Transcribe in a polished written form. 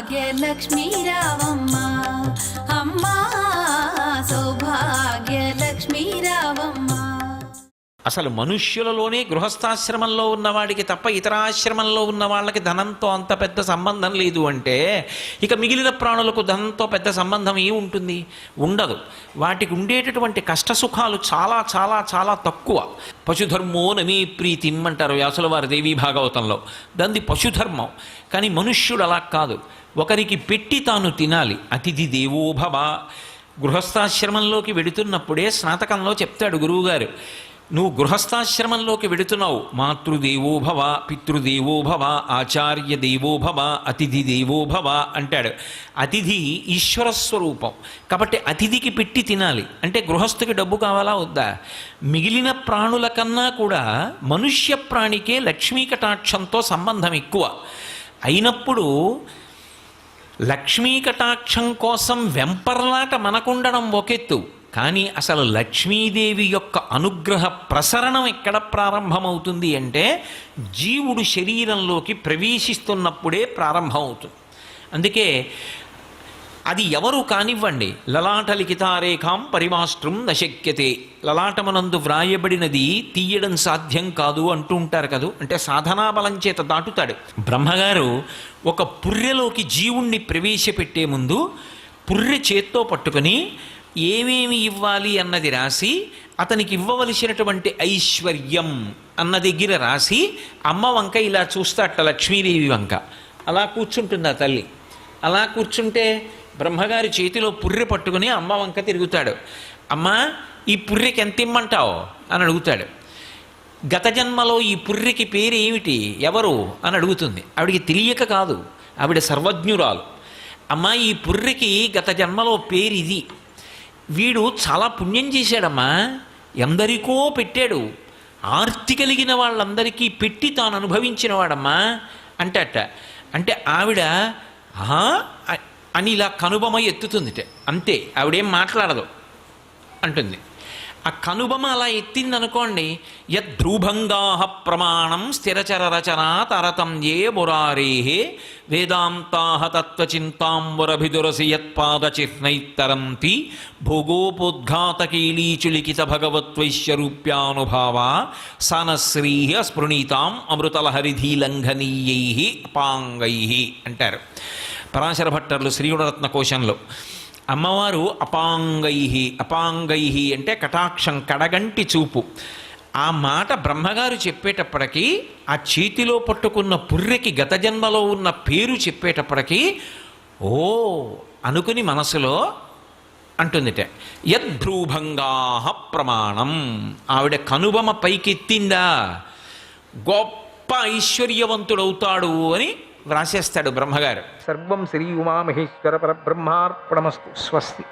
సౌభాగ్యలక్ష్మీ రావమ్మ అమ్మా, సౌభాగ్యలక్ష్మీ రావమ్మ. అసలు మనుష్యులలోనే గృహస్థాశ్రమంలో ఉన్నవాడికి తప్ప ఇతర ఆశ్రమంలో ఉన్న వాళ్ళకి ధనంతో అంత పెద్ద సంబంధం లేదు అంటే ఇక మిగిలిన ప్రాణులకు ధనంతో పెద్ద సంబంధం ఏముంటుంది? ఉండదు. వాటికి ఉండేటటువంటి కష్టసుఖాలు చాలా చాలా చాలా తక్కువ. పశుధర్మో నమీ ప్రీతిం అంటారు వ్యాసుల వారి దేవీ భాగవతంలో. దాన్ని పశుధర్మం. కానీ మనుష్యుడు అలా కాదు. ఒకరికి పెట్టి తాను తినాలి. అతిథి దేవోభవ. గృహస్థాశ్రమంలోకి వెడుతున్నప్పుడే స్నాతకంలో చెప్తాడు గురువుగారు, నువ్వు గృహస్థాశ్రమంలోకి వెడుతున్నావు, మాతృదేవోభవ, పితృదేవోభవ, ఆచార్య దేవోభవ, అతిథి దేవోభవ అంటాడు. అతిథి ఈశ్వర స్వరూపం కాబట్టి అతిథికి పెట్టి తినాలి. అంటే గృహస్థుకి డబ్బు కావాలా వద్దా? మిగిలిన ప్రాణుల కన్నా కూడా మనుష్య ప్రాణికే లక్ష్మీ కటాక్షంతో సంబంధం ఎక్కువ అయినప్పుడు లక్ష్మీ కటాక్షం కోసం వెంపర్లాట మనకుండడం ఒకెత్తు, కానీ అసలు లక్ష్మీదేవి యొక్క అనుగ్రహ ప్రసరణం ఎక్కడ ప్రారంభమవుతుంది అంటే జీవుడు శరీరంలోకి ప్రవేశిస్తున్నప్పుడే ప్రారంభమవుతుంది. అందుకే అది ఎవరు కానివ్వండి, లలాట లిఖితారేఖాం పరిమాష్ట్రం నశక్యతే, లలాటమునందు వ్రాయబడినది తీయడం సాధ్యం కాదు అంటూ ఉంటారు కదా. అంటే సాధనా బలం చేత దాటుతాడు. బ్రహ్మగారు ఒక పుర్రెలోకి జీవుణ్ణి ప్రవేశపెట్టే ముందు పుర్రె చేత్తో పట్టుకొని ఏమేమి ఇవ్వాలి అన్నది రాసి అతనికి ఇవ్వవలసినటువంటి ఐశ్వర్యం అన్న దగ్గర రాసి అమ్మ వంక ఇలా చూస్తాట, లక్ష్మీదేవి వంక. అలా కూర్చుంటుంది ఆ తల్లి. అలా కూర్చుంటే బ్రహ్మగారి చేతిలో పుర్రె పట్టుకుని అమ్మ వంక తిరుగుతాడు. అమ్మ ఈ పుర్రెకి ఎంత ఇమ్మంటావు అని అడుగుతాడు. గత జన్మలో ఈ పుర్రెకి పేరు ఏమిటి, ఎవరు అని అడుగుతుంది. ఆవిడికి తెలియక కాదు, ఆవిడ సర్వజ్ఞురాలు. అమ్మ ఈ పుర్రెకి గత జన్మలో పేరు ఇది, వీడు చాలా పుణ్యం చేశాడమ్మా, ఎందరికో పెట్టాడు, ఆర్తి కలిగిన వాళ్ళందరికీ పెట్టి తాను అనుభవించిన వాడమ్మా అంటట. అంటే ఆవిడ అని ఇలా కనుబొమ ఎత్తుతుందిట, అంతే, ఆవిడేం మాట్లాడదు అంటుంది. ఆ కనుబొమ అలా ఎత్తిందనుకోండి, యద్రూభంగా ప్రమాణం స్థిరచర రచనా తరతంయే మురారే వేదాంతాహ తత్వచింతాంబురభిదురసి యత్పాదచిహ్నైత్తరంతి భోగోపోద్ఘాతకీలీచులిఖిత భగవత్వైశ్యరూప్యానుభావ సనశ్రీ స్పృణీతాం అమృతలహరిధీలంఘనీయై అపాంగై అంటారు పరాశర భట్టర్లు శ్రీగుణరత్న కోశంలో. అమ్మవారు అపాంగై, అపాంగై అంటే కటాక్షం, కడగంటి చూపు. ఆ మాట బ్రహ్మగారు చెప్పేటప్పటికీ ఆ చేతిలో పట్టుకున్న పుర్రెకి గత జన్మలో ఉన్న పేరు చెప్పేటప్పటికీ ఓ అనుకుని మనసులో అంటుందిట, యద్భ్రూభంగా ప్రమాణం. ఆవిడ కనుబొమ పైకెత్తిందా గొప్ప ఐశ్వర్యవంతుడవుతాడు అని వ్రాసేస్తాడు బ్రహ్మగారు. సర్వం శ్రీ ఉమామహేశ్వర పరబ్రహ్మార్పణమస్తు. స్వస్తి.